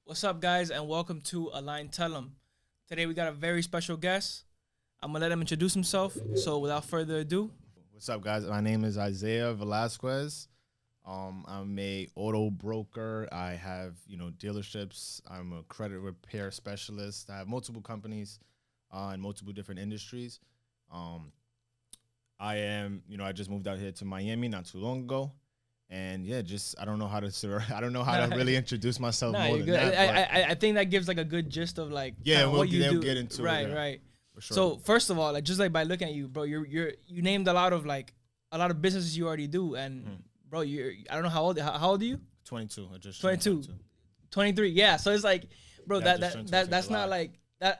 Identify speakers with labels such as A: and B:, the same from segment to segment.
A: What's up, guys, and welcome to Align Tell 'em. Today we got a very special guest. I'm gonna let him introduce himself. So without further ado,
B: What's up, guys? My name is Isiah Velasquez. I'm a auto broker. I have, dealerships. I'm a credit repair specialist. I have multiple companies in multiple different industries. Um, I just moved out here to Miami not too long ago. And yeah, just I don't know how to I don't know how to really introduce myself
A: nah,
B: more
A: you're
B: than
A: good.
B: that.
A: I think that gives like a good gist of like
B: Yeah,
A: kinda what you
B: we'll
A: do.
B: get into
A: right,
B: it. Yeah,
A: right.
B: for sure.
A: So first of all, like just like by looking at you, bro, you named a lot of businesses you already do, and bro, I don't know how old are you?
B: 22. I just
A: 22.
B: 22.
A: 23. Yeah, so it's like, bro,
B: Yeah, I just turned 22
A: that's
B: in July.
A: not like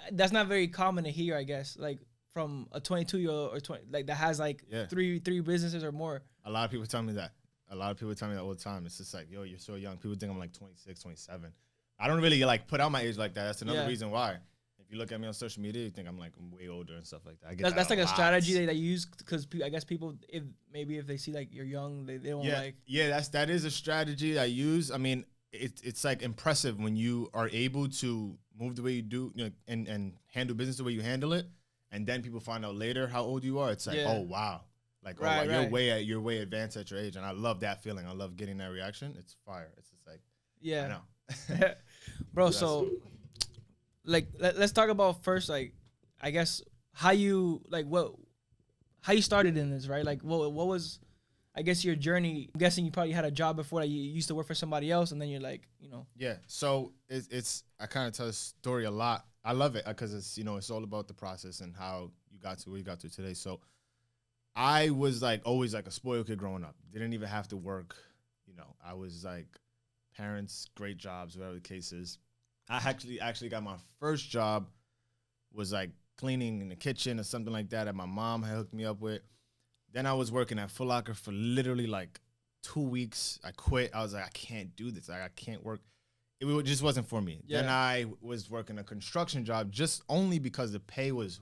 A: that's not very common to hear, I guess. Like from a 22-year-old or 20 like that has like
B: Yeah.
A: three businesses or more.
B: A lot of people tell me that. A lot of people tell me that all the time. It's just like, yo, you're so young. People think I'm like 26, 27. I don't really like put out my age like that. That's another
A: Yeah.
B: reason why. If you look at me on social media, you think I'm like way older and stuff like that. I get
A: That's
B: that
A: like a
B: lot.
A: strategy that you use because I guess people if they see like you're young, they don't
B: Yeah,
A: like.
B: yeah. That is a strategy I use. I mean, it's like impressive when you are able to move the way you do, and handle business the way you handle it, and then people find out later how old you are. It's like,
A: Yeah.
B: oh wow. Like,
A: Right,
B: oh, wow,
A: right.
B: you're way advanced at your age, and I love that feeling. I love getting that reaction. It's fire. It's just like,
A: Yeah.
B: I know,
A: Bro,
B: That's-
A: so like let's talk about first like I guess how you started in this, right? Like what was I guess your journey. I'm guessing you probably had a job before that you used to work for somebody else, and then you're like,
B: Yeah. So it's I kind of tell this story a lot. I love it because it's all about the process and how you got to where you got to today. So I was like always like a spoiled kid growing up. Didn't even have to work. I was like parents, great jobs, whatever the case is. I actually got my first job was like cleaning in the kitchen or something like that my mom had hooked me up with. Then I was working at Foot Locker for literally like 2 weeks. I quit. I was like, I can't do this. Like, I can't work. Just wasn't for me.
A: Yeah.
B: Then I was working a construction job just only because the pay was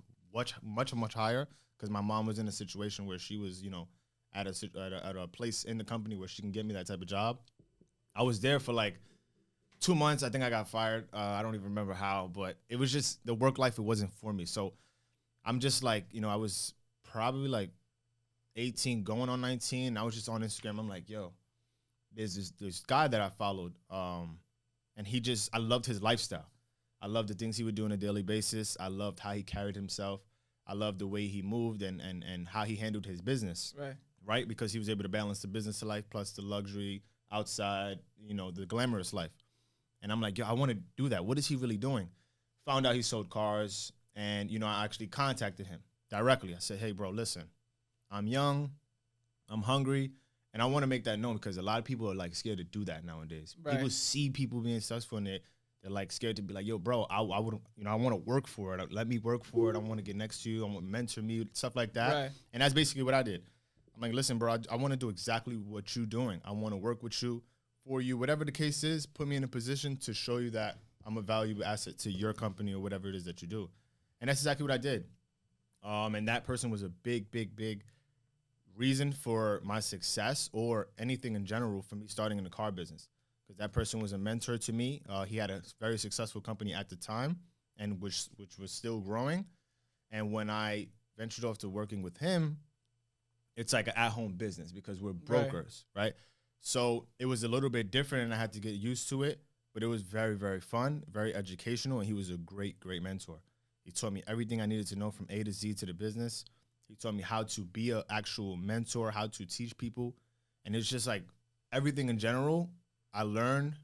B: much higher because my mom was in a situation where she was, at a place in the company where she can get me that type of job. I was there for like 2 months. I think I got fired. I don't even remember how, but it was just the work life. It wasn't for me. So I'm just like, I was probably like 18 going on 19. I was just on Instagram. I'm like, yo, there's this guy that I followed. And I loved his lifestyle. I loved the things he would do on a daily basis. I loved how he carried himself. I loved the way he moved and how he handled his business. Right? Because he was able to balance the business life plus the luxury outside, the glamorous life. And I'm like, yo, I want to do that. What is he really doing? Found out he sold cars. And, I actually contacted him directly. I said, hey, bro, listen, I'm young, I'm hungry, and I want to make that known because a lot of people are like scared to do that nowadays.
A: Right.
B: People see people being successful and they're like scared to be like, yo, bro, I would, I want to work for it. Let me work for it. I want to get next to you. I want to mentor me, stuff like that.
A: Right.
B: And that's basically what I did. I'm like, listen, bro, I want to do exactly what you're doing. I want to work with you, for you, whatever the case is. Put me in a position to show you that I'm a valuable asset to your company or whatever it is that you do. And that's exactly what I did. And that person was a big reason for my success or anything in general for me starting in the car business, because that person was a mentor to me. He had a very successful company at the time, and which was still growing. And when I ventured off to working with him, it's like an at-home business because we're brokers, right? So it was a little bit different, and I had to get used to it. But it was very, very fun, very educational, and he was a great mentor. He taught me everything I needed to know from A to Z to the business. He taught me how to be an actual mentor, how to teach people. And it's just like everything in general I learned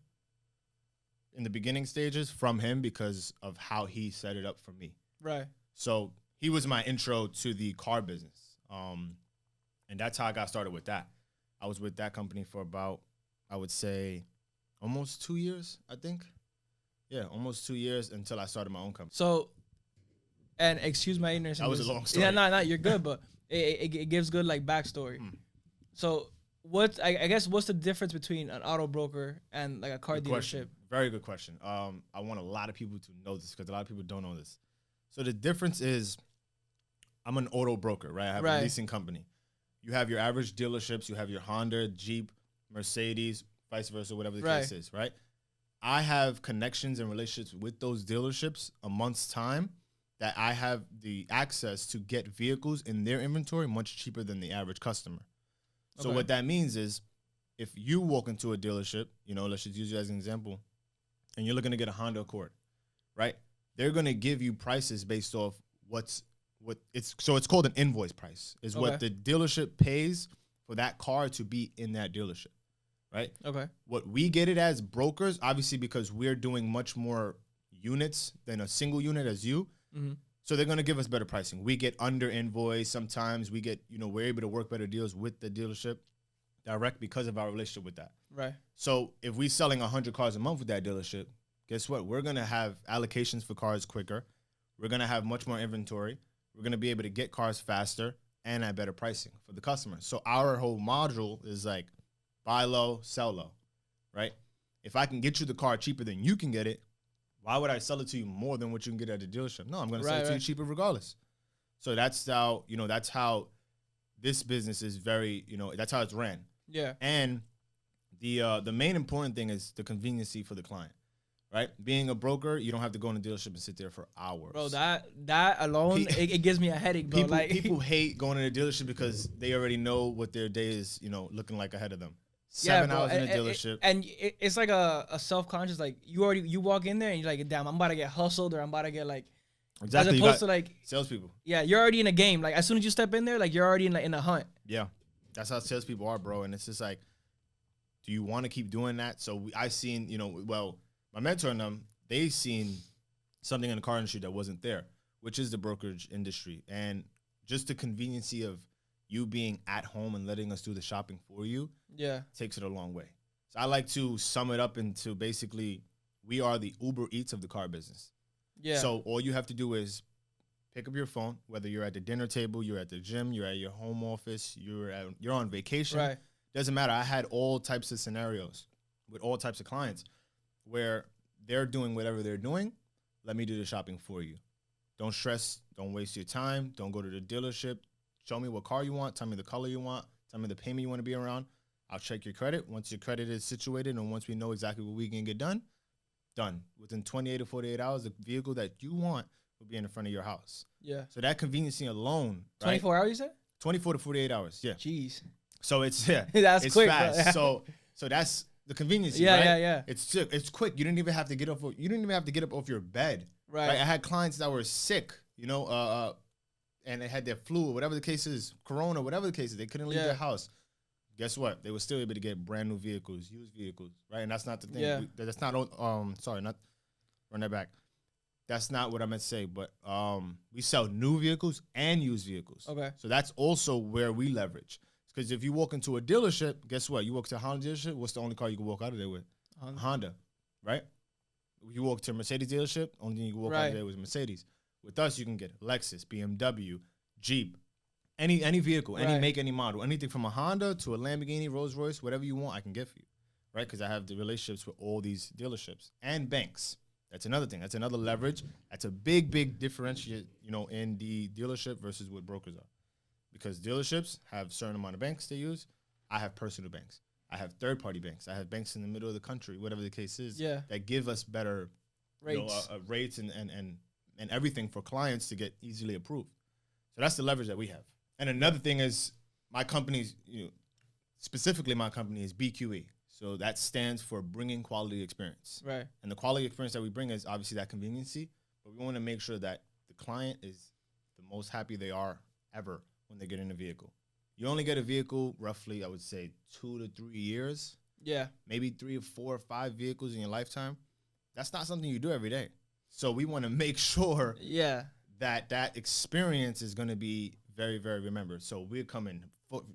B: in the beginning stages from him because of how he set it up for me.
A: Right.
B: So he was my intro to the car business. And that's how I got started with that. I was with that company for about, I would say, almost 2 years, I think. Yeah, almost 2 years until I started my own company.
A: So, and excuse my ignorance.
B: That was a long story.
A: Yeah, no, you're good, but it gives good like backstory. So, I guess what's the difference between an auto broker and like a car
B: Good
A: dealership?
B: question. Very good question. I want a lot of people to know this because a lot of people don't know this. So the difference is, I'm an auto broker, right? I have a leasing company. You have your average dealerships. You have your Honda, Jeep, Mercedes, vice versa, whatever the case is, right? I have connections and relationships with those dealerships amongst time that I have the access to get vehicles in their inventory much cheaper than the average customer. So what that means is if you walk into a dealership, you know, let's just use you as an example, and you're looking to get a Honda Accord, right? They're going to give you prices based off it's called an invoice price, is what the dealership pays for that car to be in that dealership, right? Okay. What we get it as brokers, obviously because we're doing much more units than a single unit as you, so they're going to give us better pricing. We get under invoice sometimes. We get, you know, we're able to work better deals with the dealership direct because of our relationship with that. Right. So if we're selling 100 cars a month with that dealership, guess what? We're going to have allocations for cars quicker. We're going to have much more inventory. We're going to be able to get cars faster and at better pricing for the customer. So our whole module is like buy low, sell low, right? If I can get you the car cheaper than you can get it, why would I sell it to you more than what you can get at the dealership? No, I'm going to sell it to you cheaper regardless. So that's how, you know, that's how this business is very, you know, that's how it's ran. Yeah. And the main important thing is the conveniency for the client, right? Being a broker, you don't have to go in the dealership and sit there for hours. Bro,
A: that alone, it gives me a headache, bro.
B: People hate going to the dealership because they already know what their day is, you know, looking like ahead of them. 7 hours in a dealership.
A: And it's like a self-conscious, like you walk in there and you're like, damn, I'm about to get hustled or I'm about to get like,
B: exactly.
A: As opposed to like
B: salespeople.
A: Yeah, you're already in a game. Like as soon as you step in there, like you're already in a hunt.
B: Yeah, that's how salespeople are, bro. And it's just like, do you want to keep doing that? So I seen, you know, well, my mentor and them, they seen something in the car industry that wasn't there, which is the brokerage industry. And just the conveniency of you being at home and letting us do the shopping for you, takes it a long way. So I like to sum it up into basically, we are the Uber Eats of the car business. Yeah. So all you have to do is pick up your phone, whether you're at the dinner table, you're at the gym, you're at your home office, you're on vacation. Right. Doesn't matter. I had all types of scenarios with all types of clients where they're doing whatever they're doing. Let me do the shopping for you. Don't stress. Don't waste your time. Don't go to the dealership. Show me what car you want. Tell me the color you want. Tell me the payment you want to be around. I'll check your credit. Once your credit is situated and once we know exactly what we can get done. Within 28 to 48 hours, the vehicle that you want will be in the front of your house. Yeah. So that conveniency alone.
A: 24 hours, you said?
B: 24 to 48 hours, yeah.
A: Jeez.
B: So it's, yeah.
A: That's
B: it's
A: quick.
B: Fast. So that's the convenience, right? Yeah. It's quick. You didn't even have to get up. You didn't even have to get up off your bed. Right. I had clients that were sick, you know, and they had their flu or whatever the case is, corona, whatever the case is. They couldn't leave their house. Guess what? They were still able to get brand new vehicles, used vehicles, right? And that's not the thing. Yeah. That's not. Sorry, not run that back. That's not what I meant to say. But we sell new vehicles and used vehicles. Okay. So that's also where we leverage. Because if you walk into a dealership, guess what? You walk to a Honda dealership, what's the only car you can walk out of there with? Honda, right? You walk to a Mercedes dealership, only thing you can walk out of there with Mercedes. With us, you can get Lexus, BMW, Jeep, any vehicle, any make, any model, anything from a Honda to a Lamborghini, Rolls Royce, whatever you want, I can get for you, right? Because I have the relationships with all these dealerships and banks. That's another thing. That's another leverage. That's a big differentiate, you know, in the dealership versus what brokers are. Because dealerships have a certain amount of banks they use. I have personal banks. I have third-party banks. I have banks in the middle of the country, whatever the case is, that give us better rates, rates and everything for clients to get easily approved. So that's the leverage that we have. And another thing is my company's, you know, specifically my company is BQE. So that stands for bringing quality experience. Right. And the quality experience that we bring is obviously that conveniency, but we want to make sure that the client is the most happy they are ever when they get in a vehicle. You only get a vehicle roughly, I would say, 2 to 3 years. Yeah. Maybe 3 or 4 or 5 vehicles in your lifetime. That's not something you do every day. So we want to make sure that experience is going to be very, very remembered. So we're coming,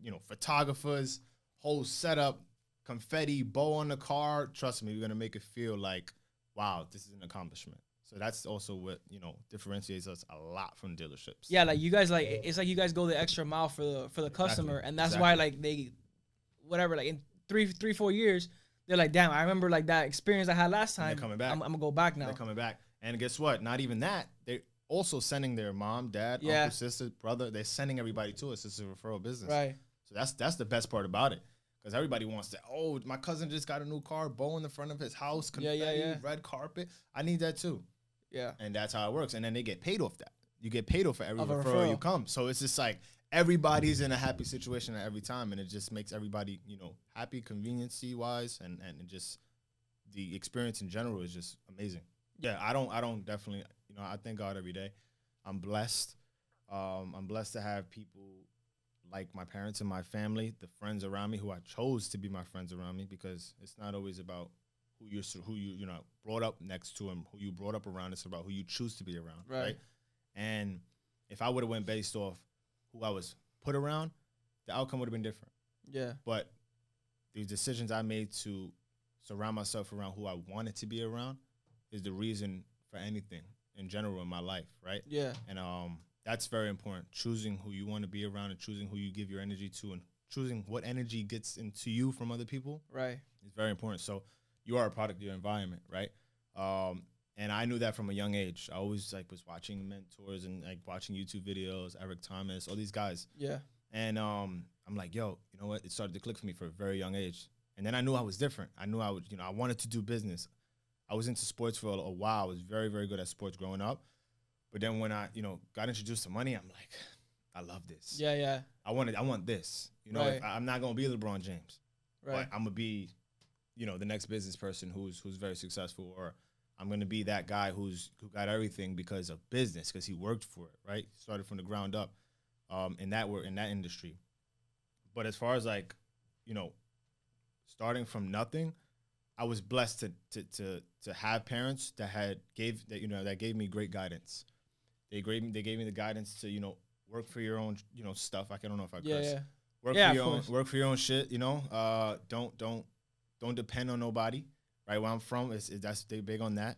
B: you know, photographers, whole setup, confetti, bow on the car. Trust me, we're going to make it feel like, wow, this is an accomplishment. So that's also what, you know, differentiates us a lot from dealerships. Yeah,
A: like you guys, like it's like you guys go the extra mile for the customer, and that's why like they, whatever, like in 3-4 years, they're like, damn, I remember like that experience I had last time. They're coming back. I'm gonna go back now.
B: They're coming back, and guess what? Not even that. They're also sending their mom, dad, uncle, sister, brother. They're sending everybody to us. It's a referral business. Right. So that's the best part about it, because everybody wants that. Oh, my cousin just got a new car, bow in the front of his house, confetti, red carpet. I need that too.
A: Yeah.
B: And that's how it works. And then they get paid off that. You get paid off for every
A: Of a
B: referral you
A: referral.
B: come. So it's just like everybody's in a happy situation at every time, and it just makes everybody, you know, happy, conveniency wise, and just the experience in general is just amazing. Yeah, I don't definitely, you know, I thank God every day. I'm blessed. I'm blessed to have people like my parents and my family, the friends around me who I chose to be my friends around me, because it's not always about who you know brought up next to and who you brought up around. It's about who you choose to be around, right? And if I would have went based off who I was put around, the outcome would have been different.
A: Yeah.
B: But the decisions I made to surround myself around who I wanted to be around is the reason for anything in general in my life, right?
A: Yeah.
B: And that's very important. Choosing who you want to be around and choosing who you give your energy to and choosing what energy gets into you from other people,
A: right,
B: is very important. So you are a product of your environment, right? And I knew that from a young age. I always like was watching mentors and like watching YouTube videos, Eric Thomas, all these guys.
A: Yeah.
B: And I'm like, yo, you know what? It started to click for me for a very young age. And then I knew I was different. I knew I would, you know, I wanted to do business. I was into sports for a while. I was very, very good at sports growing up. But then when I, you know, got introduced to money, I'm like, I love this.
A: Yeah, yeah.
B: I want this. You know,
A: Right.
B: I'm not gonna be LeBron James,
A: Right.
B: but I'm gonna be, you know, the next business person who's very successful, or I'm gonna be that guy who got everything because of business, because he worked for it, right? Started from the ground up, in that industry. But as far as like, you know, starting from nothing, I was blessed to have parents that gave me great guidance. They gave me the guidance to, you know, work for your own, you know, stuff. I don't know if I curse.
A: Yeah.
B: Work for your own shit, you know. Don't depend on nobody, right? Where I'm from that's they big on that,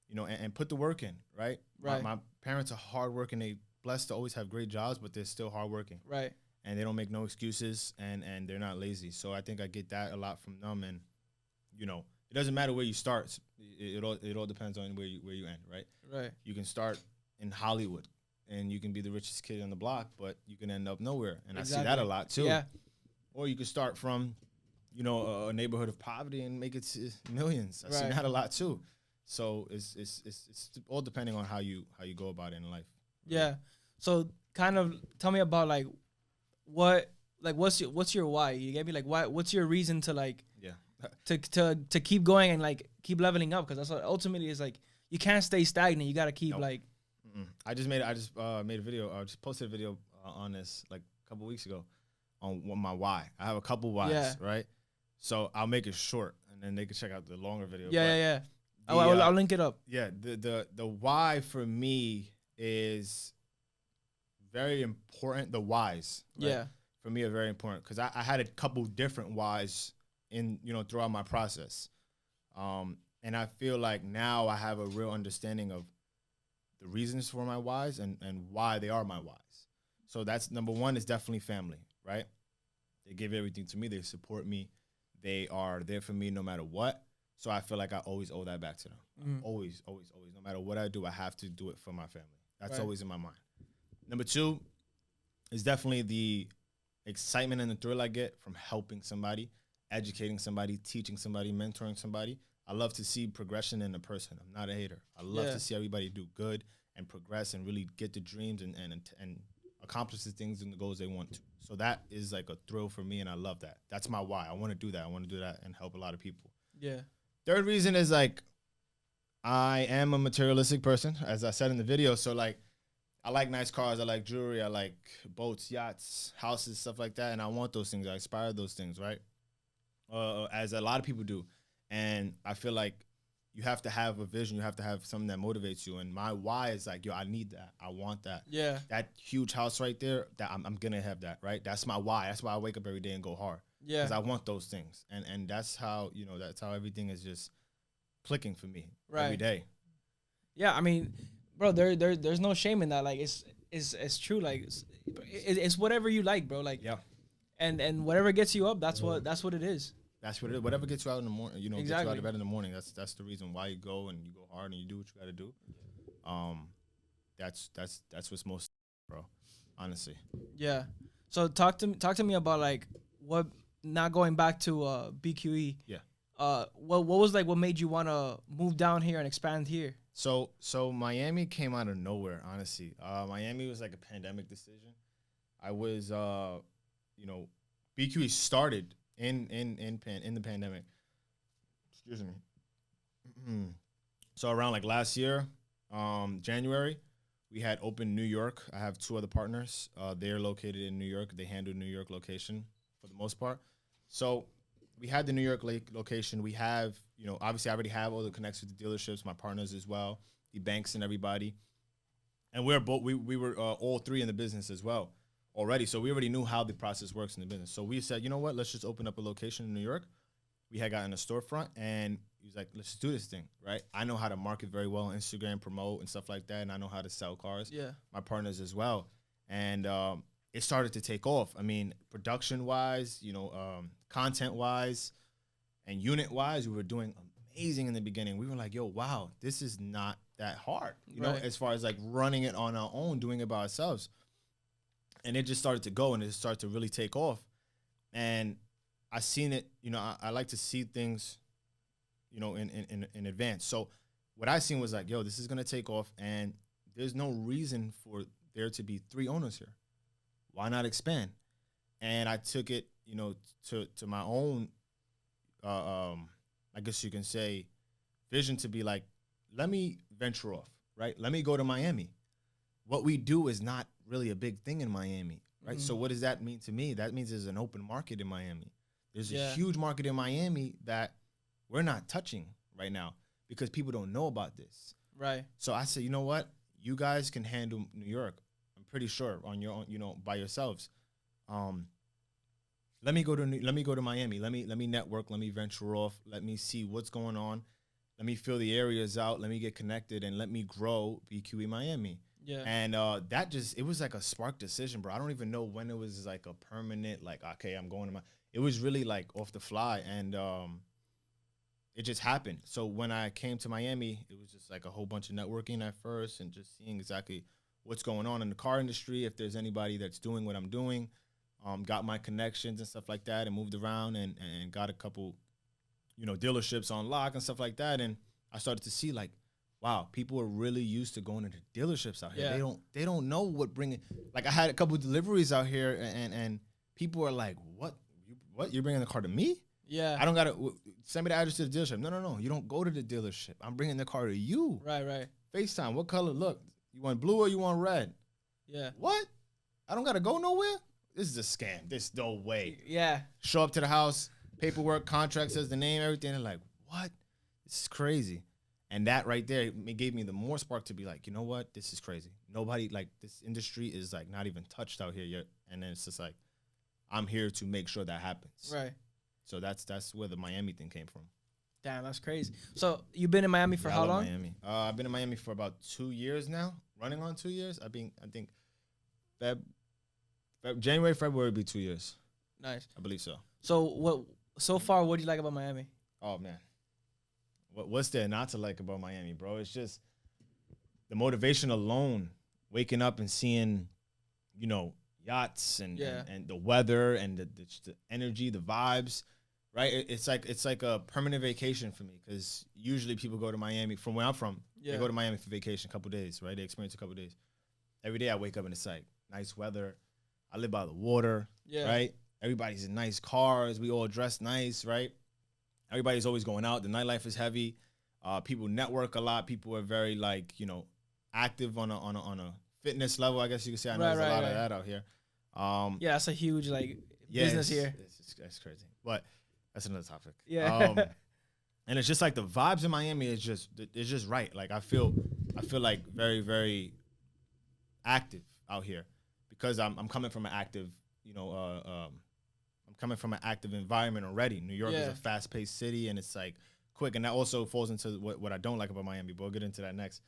B: you know, and put the work in, right?
A: Right.
B: My parents are hardworking. They blessed to always have great jobs, but they're still hardworking.
A: Right.
B: And they don't make no excuses, and they're not lazy. So I think I get that a lot from them. And you know, it doesn't matter where you start. It all depends on where you end, right?
A: Right.
B: You can start in Hollywood, and you can be the richest kid on the block, but you can end up nowhere. And
A: Exactly.
B: I see that a lot too.
A: Yeah.
B: Or you can start from, you know, a neighborhood of poverty and make it to millions. I see
A: Right.
B: that a lot too. So it's all depending on how you go about it in life.
A: Yeah. So kind of tell me about like what's your why? You get me? Like what's your reason to like
B: Yeah.
A: to keep going and like keep leveling up? Because that's what ultimately is like, you can't stay stagnant. You gotta keep
B: Nope.
A: like.
B: I just made a video. I just posted a video on this like a couple weeks ago on my why. I have a couple whys,
A: Yeah.
B: right? So I'll make it short, and then they can check out the longer video.
A: Yeah.
B: But
A: I'll link it up.
B: Yeah, the why for me is very important. The whys, right,
A: Yeah.
B: for me are very important, because I had a couple different whys in, you know, throughout my process, and I feel like now I have a real understanding of the reasons for my whys and why they are my whys. So that's number one, is definitely family, right? They give everything to me. They support me. They are there for me no matter what. So I feel like I always owe that back to them. Always. No matter what I do, I have to do it for my family. That's
A: Right.
B: always in my mind. Number two is definitely the excitement and the thrill I get from helping somebody, educating somebody, teaching somebody, mentoring somebody. I love to see progression in a person. I'm not a hater. I love
A: Yeah.
B: to see everybody do good and progress and really get the dreams and accomplish the things and the goals they want to. So that is like a thrill for me, and I love that. That's my why. I want to do that. I want to do that and help a lot of people.
A: Yeah.
B: Third reason is like, I am a materialistic person, as I said in the video. So like, I like nice cars. I like jewelry. I like boats, yachts, houses, stuff like that. And I want those things. I aspire to those things, right? As a lot of people do. And I feel like you have to have a vision. You have to have something that motivates you. And my why is like, yo, I need that. I want that.
A: Yeah.
B: That huge house right there, that I'm going to have that, right? That's my why. That's why I wake up every day and go hard.
A: Yeah.
B: Because I want those things. And that's how, you know, that's how everything is just clicking for me
A: Right.
B: every day.
A: Yeah. I mean, bro, there's no shame in that. Like it's true. Like it's whatever you like, bro. Like
B: Yeah.
A: And whatever gets you up, that's what it is.
B: That's what it is. Whatever gets you out in the morning, you know, gets you
A: Exactly.
B: out of bed in the morning. That's the reason why you go, and you go hard and you do what you got to do. That's what's most, bro. Honestly.
A: Yeah. So talk to me about like what not going back to BQE.
B: Yeah.
A: What was like what made you want to move down here and expand here?
B: So Miami came out of nowhere, honestly. Miami was like a pandemic decision. I was, you know, BQE started in the pandemic. Excuse me. So around like last year, January, we had opened New York. I have 2 other partners. They're located in New York. They handle New York location for the most part. So we had the New York location. We have, you know, obviously I already have all the connections with the dealerships, my partners as well, the banks and everybody. And we were all 3 in the business as well already. So we already knew how the process works in the business. So we said, you know what, let's just open up a location in New York. We had gotten a storefront, and he was like, let's do this thing, right? I know how to market very well on Instagram, promote and stuff like that, and I know how to sell cars.
A: Yeah.
B: My partners as well. And it started to take off. I mean, production-wise, you know, content-wise, and unit-wise, we were doing amazing in the beginning. We were like, yo, wow, this is not that hard, you know, as far as like running it on our own, doing it by ourselves. And it just started to go, and it started to really take off. And I seen it, you know, I like to see things, you know, in advance. So what I seen was like, yo, this is going to take off, and there's no reason for there to be 3 owners here. Why not expand? And I took it, you know, to my own, I guess you can say, vision to be like, let me venture off, right? Let me go to Miami. What we do is not really a big thing in Miami, right? So what does that mean to me? That means there's an open market in Miami. There's a huge market in Miami that we're not touching right now because people don't know about this.
A: Right.
B: So I said, you know what? You guys can handle New York. I'm pretty sure on your own, you know, by yourselves. Let me go to Miami. Let me network. Let me venture off. Let me see what's going on. Let me fill the areas out. Let me get connected, and let me grow BQE Miami.
A: Yeah.
B: And it was like a spark decision, bro. I don't even know when it was like a permanent, like, okay, I'm going to my. It was really like off the fly, and it just happened. So when I came to Miami, it was just like a whole bunch of networking at first, and just seeing exactly what's going on in the car industry, if there's anybody that's doing what I'm doing. Got my connections and stuff like that, and moved around and got a couple, you know, dealerships on lock and stuff like that. And I started to see like, wow, people are really used to going to the dealerships out here.
A: Yeah.
B: They don't know what bringing. Like I had a couple of deliveries out here, and people are like, what? You're bringing the car to me?
A: Yeah.
B: I don't gotta send me the address to the dealership. No. You don't go to the dealership. I'm bringing the car to you.
A: Right.
B: FaceTime. What color? Look, you want blue or you want red?
A: Yeah.
B: What? I don't gotta go nowhere. This is a scam. There's no way.
A: Yeah.
B: Show up to the house, paperwork, contract says the name, everything. They're like, what? This is crazy. And that right there, it gave me the more spark to be like, you know what? This is crazy. Nobody, like, this industry is, like, not even touched out here yet. And then it's just like, I'm here to make sure that happens.
A: Right.
B: So that's where the Miami thing came from.
A: Damn, that's crazy. So you've been in Miami for how long?
B: Miami. I've been in Miami for about 2 years now, running on 2 years. I think January, February would be 2 years.
A: Nice.
B: I believe so.
A: So far, what do you like about Miami?
B: Oh, man. What's there not to like about Miami, bro? It's just the motivation alone, waking up and seeing, you know, yachts and the weather and the energy, the vibes, right? It's like a permanent vacation for me, because usually people go to Miami from where I'm from. They go to Miami for vacation, a couple days, right? They experience a couple days. Every day I wake up and it's like nice weather. I live by the water, right? Everybody's in nice cars. We all dress nice, right? Everybody's always going out. The nightlife is heavy. People network a lot. People are very, like, you know, active on a fitness level, I guess you could say. I know there's a lot of that out here.
A: Yeah, that's a huge, like, business here.
B: It's crazy. But that's another topic.
A: Yeah.
B: And it's just like the vibes in Miami is just right. Like I feel like very, very active out here, because I'm coming from an active, you know, I'm coming from an active environment already. New York is a fast-paced city, and it's like quick, and that also falls into what I don't like about Miami. But we'll get into that next.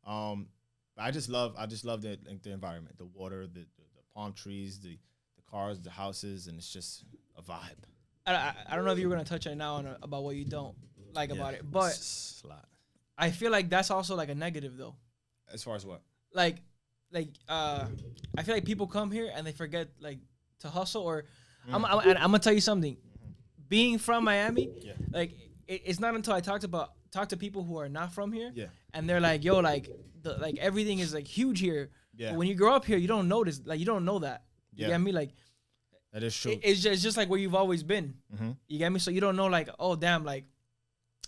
B: I just love the environment, the water, the palm trees, the cars, the houses, and it's just a vibe.
A: I don't know if you were gonna touch right now on about what you don't like about it, but
B: it's a lot.
A: I feel like that's also like a negative though.
B: As far as what?
A: Like I feel like people come here and they forget like to hustle, or I'm gonna tell you something. being from Miami,
B: Yeah.
A: like it's not until I talk to people who are not from here,
B: Yeah.
A: and they're like, yo, like like everything is like huge here.
B: Yeah.
A: But when you grow up here, you don't notice, like you don't know that. You
B: Yeah.
A: get me? Like
B: That is true.
A: it's just like where you've always been.
B: Mm-hmm.
A: You get me? So you don't know, like, oh damn, like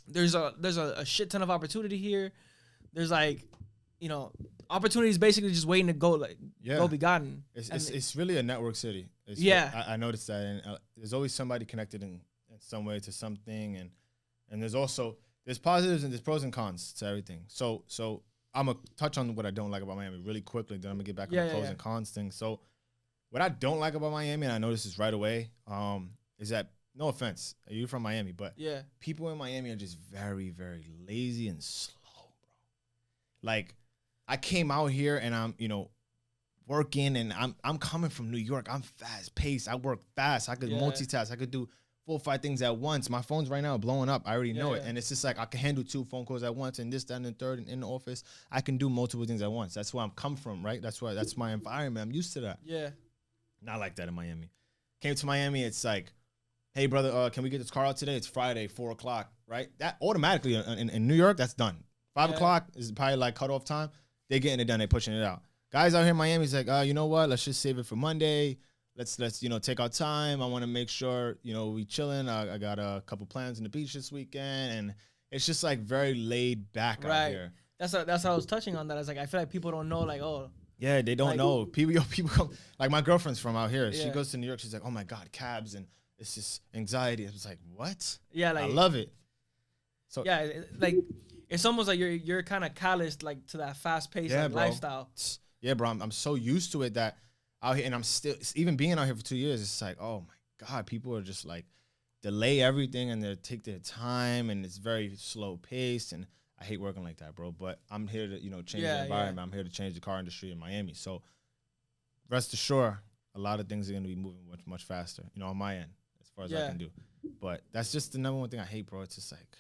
A: there's a shit ton of opportunity here. There's like, you know, opportunities basically just waiting to go go be gotten.
B: It's really a network city. I noticed that, and there's always somebody connected in some way to something, and there's positives and there's pros and cons to everything. So I'm gonna touch on what I don't like about Miami really quickly. Then I'm gonna get back on the pros and cons thing. So what I don't like about Miami, and I noticed this right away, is that, no offense, you're from Miami, but people in Miami are just very, very lazy and slow, bro. Like, I came out here and I'm, working, and I'm coming from New York. I'm fast paced. I work fast. I could multitask. I could do 4 or 5 things at once. My phone's right now blowing up. I already know it. And it's just like I can handle 2 phone calls at once, and this, that, and the third, and in the office. I can do multiple things at once. That's where I'm come from, right? That's my environment. I'm used to that.
A: Yeah.
B: Not like that in Miami. Came to Miami, it's like, hey, brother, can we get this car out today? It's Friday, 4 o'clock, right? That automatically in New York, that's done. 5 o'clock is probably like cutoff time. They're getting it done. They're pushing it out. Guys out here in Miami is like, you know what? Let's just save it for Monday. Let's take our time. I want to make sure, we chilling. I got a couple plans on the beach this weekend. And it's just like very laid back out here.
A: That's what I was touching on that. I was like, I feel like people don't know, like, oh.
B: Yeah, they don't know. People come, like my girlfriend's from out here. She goes to New York. She's like, oh my God, cabs. And it's just anxiety. I was like, what?
A: Yeah, like,
B: I love it. So
A: yeah, like it's almost like you're kind of calloused like to that fast paced lifestyle.
B: Yeah, bro. I'm so used to it that out here, and I'm still, even being out here for 2 years, it's like, oh my God, people are just like delay everything and they take their time, and it's very slow paced, and I hate working like that, bro. But I'm here to change the environment. I'm here to change the car industry in Miami. So rest assured, a lot of things are going to be moving much, much faster, on my end, as far as I can do. But that's just the number one thing I hate, bro. It's just like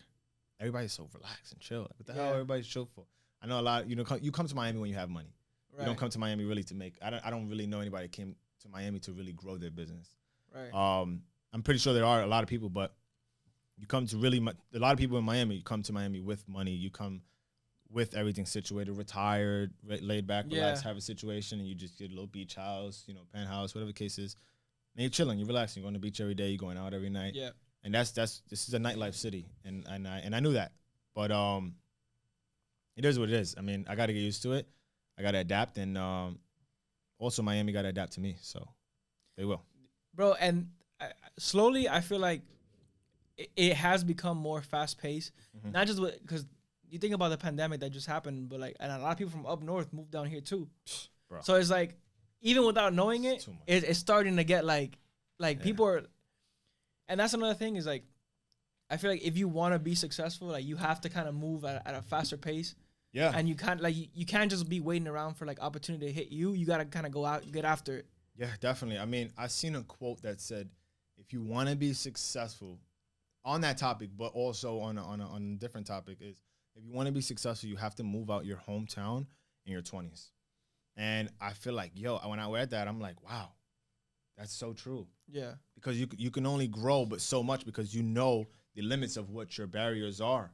B: everybody's so relaxed and chill. Like, what the hell everybody's chill for? I know a lot, you come to Miami when you have money. Right. You don't come to Miami really to make. I don't really know anybody that came to Miami to really grow their business.
A: Right.
B: I'm pretty sure there are a lot of people, but you come to a lot of people in Miami. You come to Miami with money. You come with everything situated, retired, laid back, relaxed, have a situation, and you just get a little beach house, penthouse, whatever the case is. And you're chilling, you're relaxing. You're going to the beach every day. You're going out every night.
A: Yeah.
B: And this is a nightlife city, and I knew that, but it is what it is. I mean, I got to get used to it. I got to adapt, and also Miami got to adapt to me, so they will.
A: Bro, and slowly I feel like it has become more fast-paced, not just because you think about the pandemic that just happened, but and a lot of people from up north moved down here too. Bro. So it's like, even without knowing it's starting to get like people are, and that's another thing is like, I feel like if you want to be successful, like you have to kind of move at a faster pace.
B: Yeah.
A: And you can't you can't just be waiting around for like opportunity to hit you. You got to kind of go out and get after it.
B: Yeah, definitely. I mean, I seen a quote that said, if you want to be successful on that topic, but also on a different topic, is if you want to be successful, you have to move out your hometown in your 20s. And I feel like, when I read that, I'm like, wow, that's so true.
A: Yeah. Because
B: you can only grow but so much, because you know the limits of what your barriers are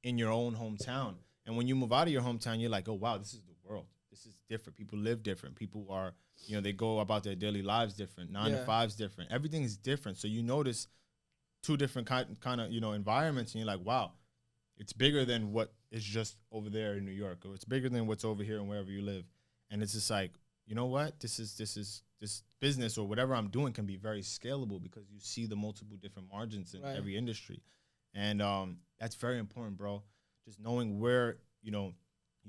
B: in your own hometown. And when you move out of your hometown, you're like, oh, wow, this is the world. This is different. People live different. People are, they go about their daily lives different. 9 to 5's different. Everything is different. So you notice 2 different kind of, environments, and you're like, wow, it's bigger than what is just over there in New York, or it's bigger than what's over here and wherever you live. And it's just like, you know what? This business or whatever I'm doing can be very scalable, because you see the multiple different margins in every industry. And that's very important, bro. Just knowing where, you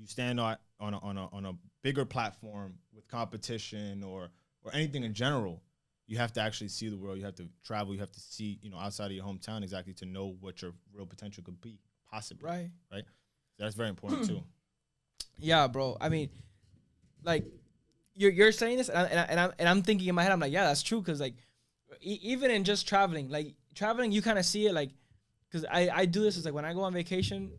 B: stand on a bigger platform with competition or anything in general. You have to actually see the world. You have to travel. You have to see, outside of your hometown exactly to know what your real potential could be, possibly. Right. So that's very important too.
A: Yeah, bro. I mean, like, you're saying this, and I'm thinking in my head, I'm like, yeah, that's true, because like, even in just traveling, you kind of see it, like, because I do this. It's like when I go on vacation,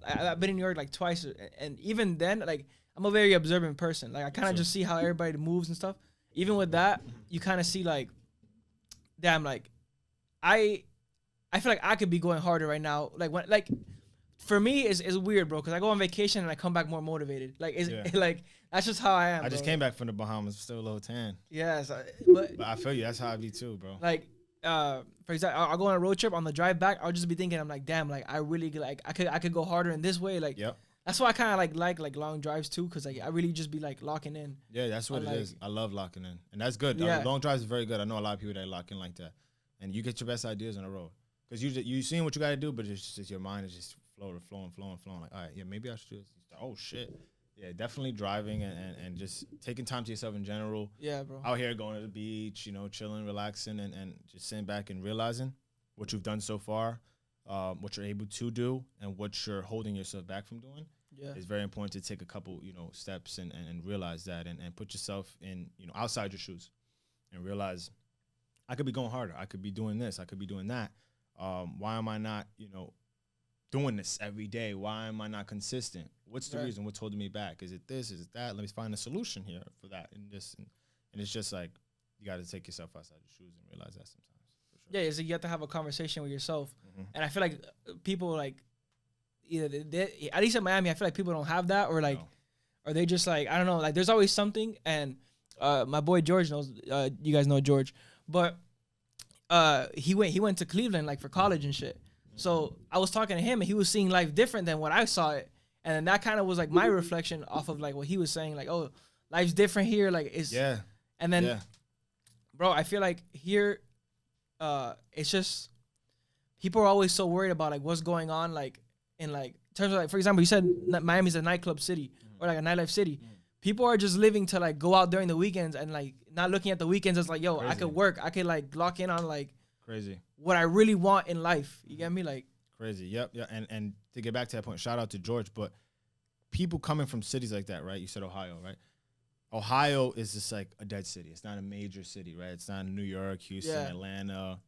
A: I've been in New York like twice, and even then, like, I'm a very observant person. Like, I kind of just see how everybody moves and stuff. Even with that, you kind of see like, damn, like, I I feel like I could be going harder right now. Like when like for me it's weird, bro, because I go on vacation and I come back more motivated. Like like that's just how I am.
B: I just came back from the Bahamas, still a little tan.
A: Yes,
B: but I feel you. That's how I be too, bro.
A: Like for example, I'll go on a road trip. On the drive back, I'll just be thinking, I'm like, damn, like I really like I could go harder in this way. Like
B: yep.
A: That's why I kind of like long drives too, because like I really just be like locking in.
B: Yeah, that's what it is. I love locking in, and that's good.
A: Yeah.
B: Long drives is very good. I know a lot of people that lock in like that, and you get your best ideas on the road because you seeing what you got to do, but it's just your mind is just flowing. Like, all right, yeah, maybe I should do this. Oh shit, yeah, definitely driving and just taking time to yourself in general.
A: Yeah, bro.
B: Out here going to the beach, chilling, relaxing, and just sitting back and realizing what you've done so far, what you're able to do, and what you're holding yourself back from doing.
A: Yeah.
B: It's very important to take a couple, steps and realize that and put yourself in, outside your shoes and realize I could be going harder. I could be doing this. I could be doing that. Why am I not, doing this every day? Why am I not consistent? What's the reason? What's holding me back? Is it this? Is it that? Let me find a solution here for that. And it's just like you got to take yourself outside your shoes and realize that sometimes. For sure.
A: Yeah, so you have to have a conversation with yourself. Mm-hmm. And I feel like people like, either at least in Miami, I feel like people don't have that, or like, or they just like, I don't know, like there's always something. And my boy George knows, you guys know George, but he went to Cleveland like for college and shit. Mm-hmm. So I was talking to him and he was seeing life different than what I saw it, and then that kind of was like my reflection off of like what he was saying, like, oh, life's different here, like it's and then bro, I feel like here it's just people are always so worried about like what's going on, like in like terms of like, for example, you said Miami's a nightclub city or like a nightlife city. People are just living to like go out during the weekends and like not looking at the weekends as like, yo, crazy. I could work. I could like lock in on like
B: crazy
A: what I really want in life. You get me? Like
B: crazy. Yep. Yeah. And to get back to that point, shout out to George, but people coming from cities like that, right? You said Ohio, right? Ohio is just like a dead city. It's not a major city, right? It's not New York, Houston, Atlanta,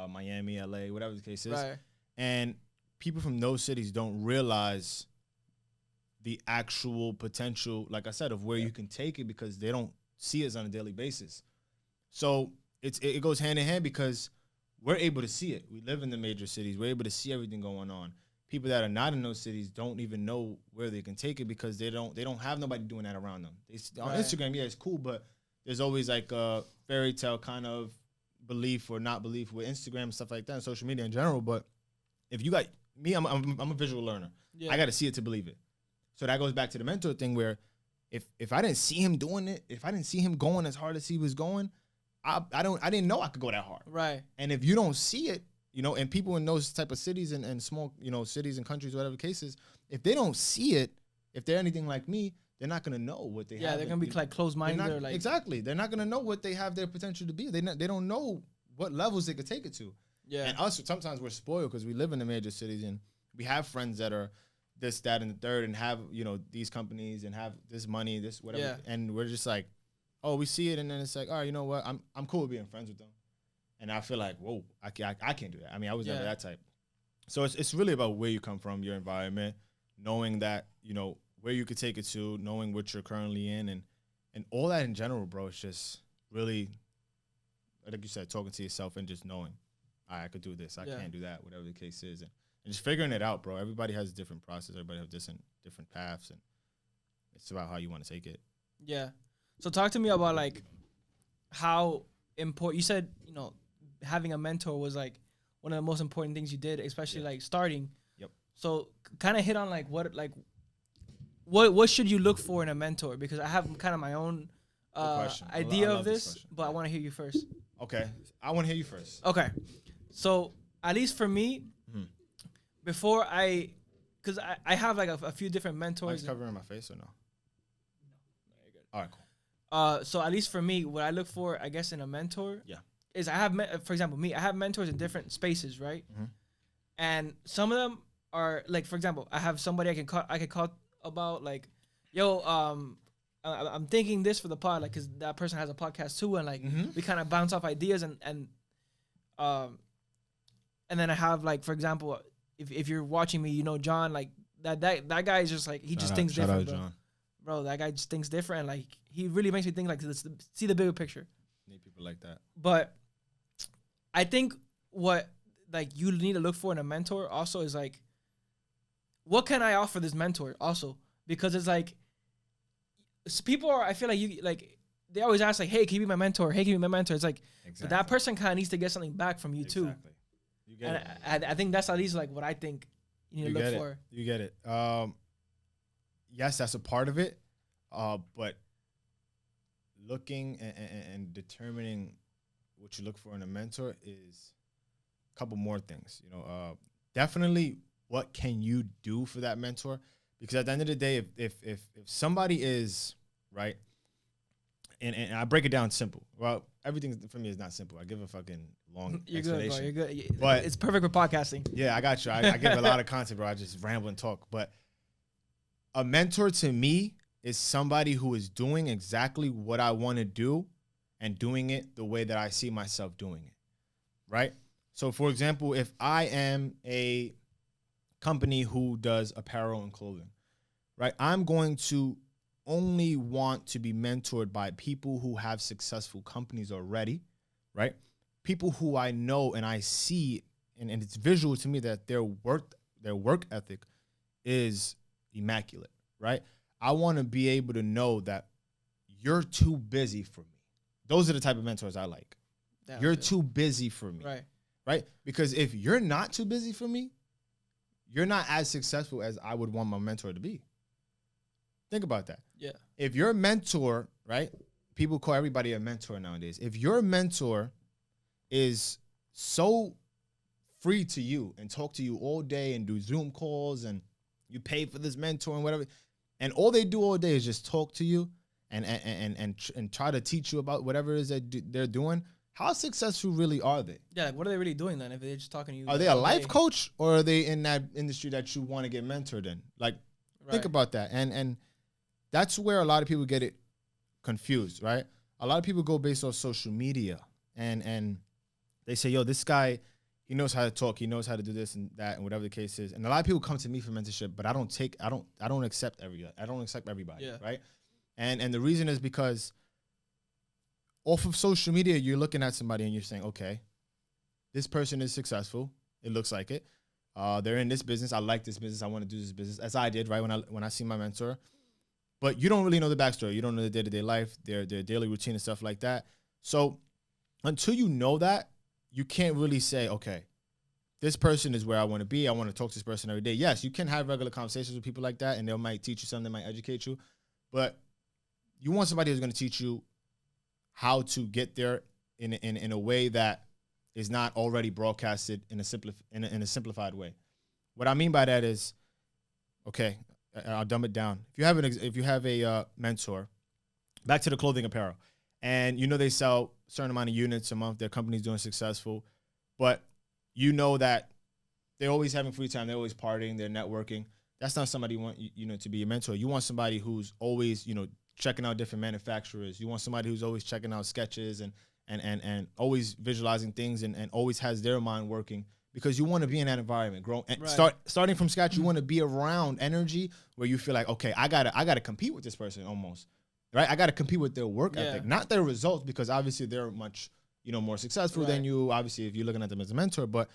B: Miami, LA, whatever the case is. Right. And people from those cities don't realize the actual potential, like I said, of where you can take it because they don't see it on a daily basis. So it goes hand in hand because we're able to see it. We live in the major cities. We're able to see everything going on. People that are not in those cities don't even know where they can take it because they don't have nobody doing that around them. On Instagram, yeah, it's cool, but there's always like a fairy tale kind of belief or not belief with Instagram and stuff like that and social media in general. But if you got me, I'm a visual learner. Yeah. I got to see it to believe it. So that goes back to the mentor thing where if I didn't see him doing it, if I didn't see him going as hard as he was going, I didn't know I could go that hard. Right. And if you don't see it, and people in those type of cities and small, cities and countries, whatever the case is, if they don't see it, if they're anything like me, they're not going to know what they have.
A: Yeah, they're going to be like closed-minded. Or like
B: exactly. They're not going to know what they have their potential to be. They don't know what levels they could take it to. Yeah. And us, sometimes we're spoiled because we live in the major cities and we have friends that are this, that, and the third and have, these companies and have this money, this, whatever. Yeah. And we're just like, oh, we see it. And then it's like, all right, you know what? I'm cool with being friends with them. And I feel like, whoa, I can't do that. I mean, I was never that type. So it's really about where you come from, your environment, knowing that, where you could take it to, knowing what you're currently in and all that in general, bro. It's just really, like you said, talking to yourself and just knowing, I could do this. I can't do that, whatever the case is. And just figuring it out, bro. Everybody has a different process. Everybody has different paths. And it's about how you want to take it. Yeah.
A: So talk to me about, like, how important, you said, having a mentor was, like, one of the most important things you did, especially, like, starting. Yep. So kind of hit on, like, what should you look for in a mentor? Because I have kind of my own idea of this, but I want to hear you first.
B: Okay. I want to hear you first.
A: Okay. So at least for me, before because I have like a few different mentors.
B: Are you covering my face or no?
A: No, you're good.
B: All right,
A: cool. So at least for me, what I look for, I guess, in a mentor, is I have, for example, I have mentors in different spaces, right? Mm-hmm. And some of them are like, for example, I have somebody I can call about like, yo, I'm thinking this for the pod, like, cause that person has a podcast too, and like we kind of bounce off ideas and then I have like, for example, if you're watching me, John, like that guy is just like, he just thinks different, bro. John. Bro, that guy just thinks different. And like, he really makes me think like, see the bigger picture.
B: Need people like that.
A: But I think what like you need to look for in a mentor also is like, what can I offer this mentor also? Because it's like, people are, I feel like you like, they always ask like, hey, can you be my mentor? Hey, can you be my mentor? It's like, but that person kind of needs to get something back from you too.
B: You get
A: and I think that's at least like what I think you need to look for.
B: You get it. Yes, that's a part of it. But looking and determining what you look for in a mentor is a couple more things. You know, definitely what can you do for that mentor? Because at the end of the day, if somebody is right, and I break it down simple. Well, everything for me is not simple. I give a fucking long
A: You're
B: explanation.
A: good, bro. You're good.
B: But
A: it's perfect for podcasting.
B: Yeah, I got you. I give a lot of content, bro. I just ramble and talk. But a mentor to me is somebody who is doing exactly what I want to do and doing it the way that I see myself doing it, right? So, for example, if I am a company who does apparel and clothing, right, I'm going to only want to be mentored by people who have successful companies already, right? People who I know and I see, and it's visual to me that their work ethic is immaculate, right? I want to be able to know that you're too busy for me. Those are the type of mentors I like. You're too busy for me, right? Because if you're not too busy for me, you're not as successful as I would want my mentor to be. Think about that.
A: Yeah.
B: If your mentor, right? People call everybody a mentor nowadays. If your mentor is so free to you and talk to you all day and do Zoom calls and you pay for this mentor and whatever, and all they do all day is just talk to you and try to teach you about whatever it is that they're doing, how successful really are they?
A: Yeah, like what are they really doing then if they're just talking to you?
B: Are they a life coach or are they in that industry that you want to get mentored in? Like, think about that. And that's where a lot of people get it confused, right? A lot of people go based off social media and they say, yo, this guy, he knows how to talk, he knows how to do this and that and whatever the case is. And a lot of people come to me for mentorship, but I don't accept everybody, right? And the reason is because off of social media, you're looking at somebody and you're saying, okay, this person is successful. It looks like it. They're in this business. I like this business. I want to do this business, as I did, right, when I see my mentor. But you don't really know the backstory. You don't know the day-to-day life, their daily routine and stuff like that. So until you know that, you can't really say, okay, this person is where I want to be. I want to talk to this person every day. Yes, you can have regular conversations with people like that, and they might teach you something, they might educate you. But you want somebody who's going to teach you how to get there in a way that is not already broadcasted in a simplified way. What I mean by that is, okay, I'll dumb it down. If you have a mentor, back to the clothing apparel, and you know they sell a certain amount of units a month, their company's doing successful, but you know that they're always having free time, they're always partying, they're networking. That's not somebody you want to be a mentor. You want somebody who's always checking out different manufacturers. You want somebody who's always checking out sketches and always visualizing things and always has their mind working, because you want to be in that environment, grow and starting from scratch. You want to be around energy where you feel like, okay, I gotta compete with this person almost, right? I gotta compete with their work ethic, not their results, because obviously they're much more successful than you. Obviously, if you're looking at them as a mentor, but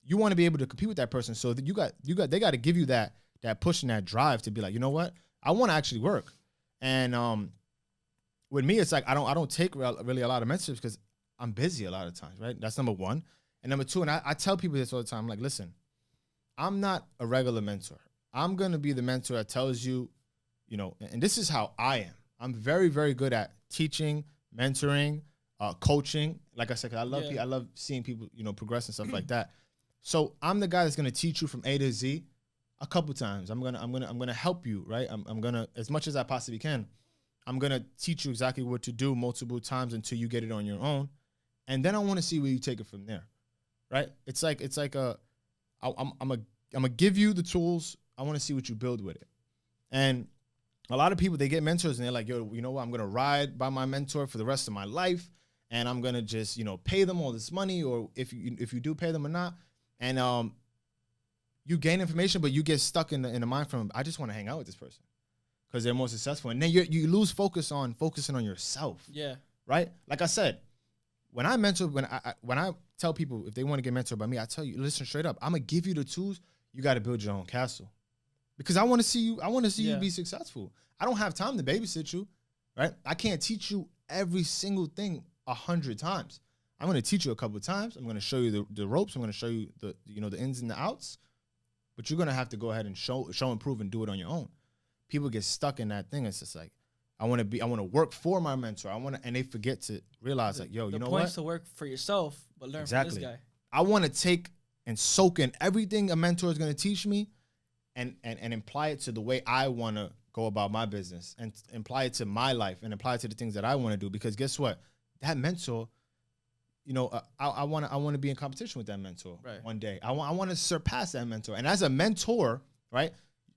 B: you want to be able to compete with that person. So that they got to give you that push and that drive to be like, you know what, I want to actually work. And with me, it's like I don't take really a lot of mentorships because I'm busy a lot of times, right? That's number one. And number two, and I tell people this all the time, I'm like, listen, I'm not a regular mentor. I'm going to be the mentor that tells you, and this is how I am. I'm very, very good at teaching, mentoring, coaching. Like I said, 'cause I love seeing people, progress and stuff like that. So I'm the guy that's going to teach you from A to Z a couple times. I'm gonna help you, right? I'm gonna, as much as I possibly can, I'm gonna teach you exactly what to do multiple times until you get it on your own, and then I want to see where you take it from there, right? It's like I'm gonna give you the tools. I want to see what you build with it. And a lot of people, they get mentors and they're like, yo, you know what? I'm gonna ride by my mentor for the rest of my life, and I'm gonna just pay them all this money, or if you do pay them or not, and you gain information, but you get stuck in the mind from, I just want to hang out with this person because they're more successful. And then you lose focusing on yourself.
A: Yeah.
B: Right? Like I said, when I mentor, when I tell people if they want to get mentored by me, I tell you, listen straight up. I'm gonna give you the tools. You got to build your own castle, because I want to see you. I want to see you be successful. I don't have time to babysit you, right? I can't teach you every single thing 100 times. I'm gonna teach you a couple of times. I'm gonna show you the ropes. I'm gonna show you the ins and the outs. But you're gonna have to go ahead and show and prove and do it on your own. People get stuck in that thing. It's just like, I want to work for my mentor. And they forget to realize like, yo, you know what? The
A: point is to work for yourself, but learn from this guy.
B: I want to take and soak in everything a mentor is gonna teach me, and apply it to the way I want to go about my business, and apply it to my life, and apply it to the things that I want to do. Because guess what? That mentor, I want to be in competition with that mentor one day. I want to surpass that mentor. And as a mentor, right?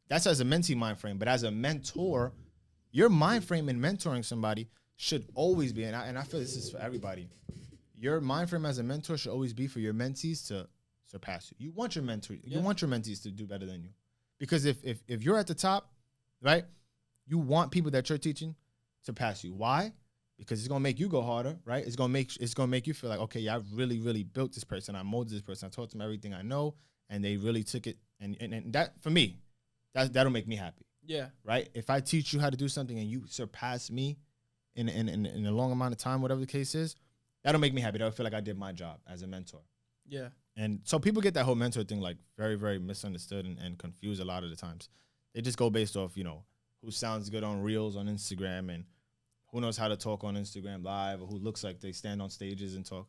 B: That's as a mentee mind frame. But as a mentor, your mind frame in mentoring somebody should always be, and I feel this is for everybody. Your mind frame as a mentor should always be for your mentees to surpass you. You want your you want your mentees to do better than you, because if you're at the top, right? You want people that you're teaching to pass you. Why? Because it's gonna make you go harder, right? It's gonna make you feel like, okay, yeah, I've really, really built this person. I molded this person. I taught them everything I know, and they really took it. And that, for me, that'll make me happy.
A: Yeah.
B: Right. If I teach you how to do something and you surpass me in a long amount of time, whatever the case is, that'll make me happy. That'll feel like I did my job as a mentor.
A: Yeah.
B: And so people get that whole mentor thing like very, very misunderstood and confused a lot of the times. They just go based off, who sounds good on Reels on Instagram, and who knows how to talk on Instagram Live, or who looks like they stand on stages and talk.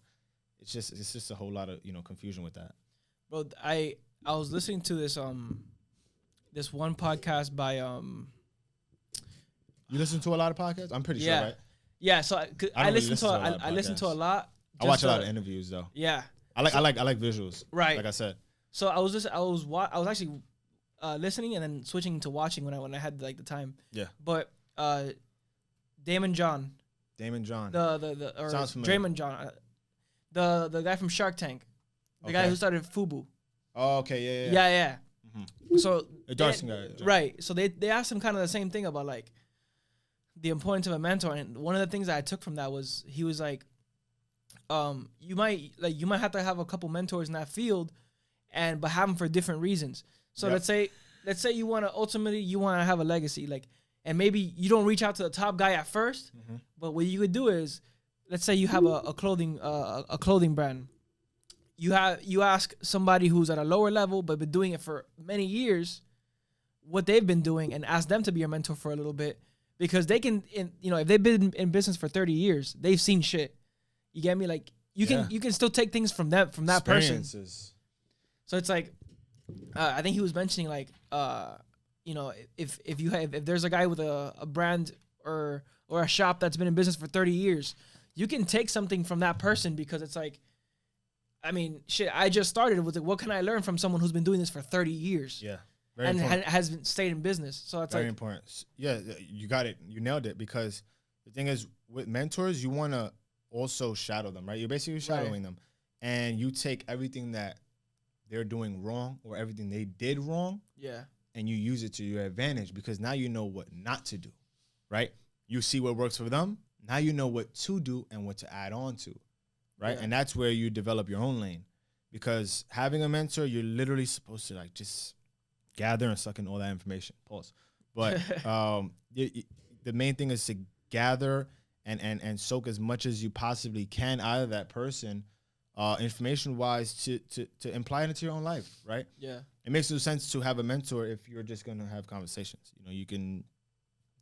B: It's just a whole lot of, confusion with that.
A: Bro, I was listening to this this one podcast by
B: You listen to a lot of podcasts? I'm pretty sure, right?
A: Yeah, so I listen to a lot.
B: I watch a lot of interviews though.
A: Yeah.
B: I like visuals.
A: Right.
B: Like I said.
A: So I was actually listening and then switching to watching when I had like the time.
B: Yeah.
A: But Damon John. The
B: sounds familiar.
A: Draymond John. The guy from Shark Tank. The guy who started Fubu.
B: Oh, okay, yeah.
A: Yeah. Mm-hmm. So
B: the Darcy guy.
A: Right. So they asked him kind of the same thing about like the importance of a mentor, and one of the things that I took from that was he was like, you might have to have a couple mentors in that field, but have them for different reasons. So let's say you want to have a legacy, like, and maybe you don't reach out to the top guy at first, but what you could do is, let's say you have a clothing brand. You ask somebody who's at a lower level but been doing it for many years what they've been doing, and ask them to be your mentor for a little bit, because they can, if they've been in business for 30 years, they've seen shit. You get me? Like you can still take things from that person. So it's like, I think he was mentioning like, if there's a guy with a brand or a shop that's been in business for 30 years, you can take something from that person, because it's like, I mean, shit, I just started with it. What can I learn from someone who's been doing this for 30 years?
B: Yeah.
A: And has stayed in business. So it's
B: very important. Yeah, you got it. You nailed it. Because the thing is, with mentors, you want to also shadow them, right? You're basically shadowing them. And you take everything that they're doing wrong or everything they did wrong.
A: Yeah.
B: And you use it to your advantage, because now you know what not to do, right? You see what works for them. Now you know what to do and what to add on to, right? Yeah. And that's where you develop your own lane. Because having a mentor, you're literally supposed to like just gather and suck in all that information. Pause. But the main thing is to gather and soak as much as you possibly can out of that person, information-wise, to imply it into your own life, right?
A: Yeah.
B: It makes no sense to have a mentor if you're just going to have conversations. You can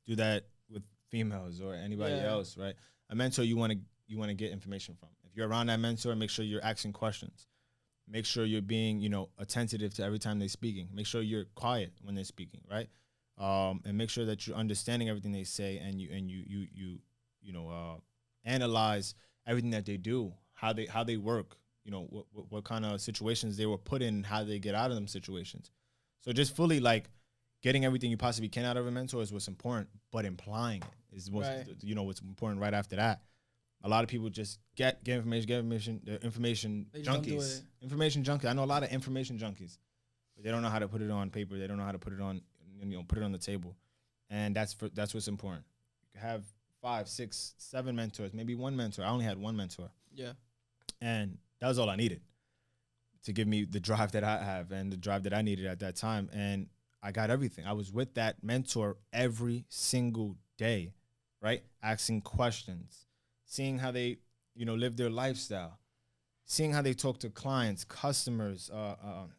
B: do that with females or anybody else, right? A mentor you want to get information from. If you're around that mentor, make sure you're asking questions. Make sure you're being, attentive to every time they're speaking. Make sure you're quiet when they're speaking, right? And make sure that you're understanding everything they say, and you analyze everything that they do, how they work, what kind of situations they were put in, how they get out of them situations. So just fully like getting everything you possibly can out of a mentor is what's important, but implying it is what's important right after that. A lot of people just get information. They're information junkies. Information junkies. I know a lot of information junkies, but they don't know how to put it on paper. They don't know how to put it on, put it on the table, and that's what's important. You have 5, 6, 7 mentors, maybe one mentor. I only had one mentor.
A: Yeah.
B: And that was all I needed to give me the drive that I have and the drive that I needed at that time. And I got everything. I was with that mentor every single day, right? Asking questions, seeing how they, live their lifestyle, seeing how they talk to clients, customers,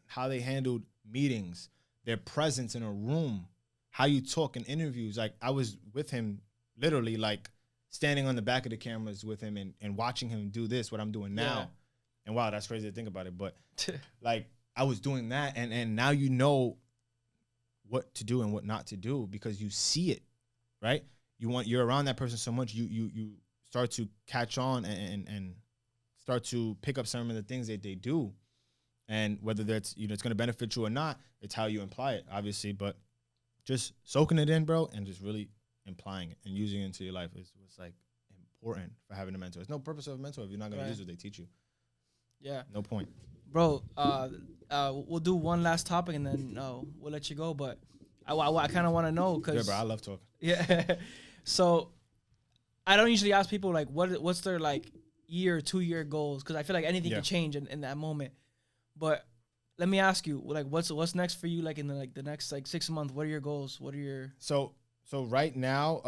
B: how they handled meetings, their presence in a room, how you talk in interviews. Like, I was with him literally, like, standing on the back of the cameras with him and watching him do this, what I'm doing now.
A: Yeah.
B: And wow, that's crazy to think about it. But like, I was doing that, and now you know what to do and what not to do because you see it, right? You're around that person so much, you start to catch on and start to pick up some of the things that they do. And whether that's, it's going to benefit you or not, it's how you apply it, obviously. But just soaking it in, bro, and just really applying it and using it into your life is what's like important for having a mentor. There's no purpose of a mentor if you're not going to use what they teach you.
A: Yeah.
B: No point.
A: Bro, we'll do one last topic and then we'll let you go. But I kind of want to know because...
B: Yeah, bro, I love talking.
A: Yeah. So I don't usually ask people, like, what's their, like, year or 2 year goals, because I feel like anything can change in that moment. But let me ask you, like, what's next for you, like, in the next, like, 6 months? What are your goals? What are your...
B: So right now,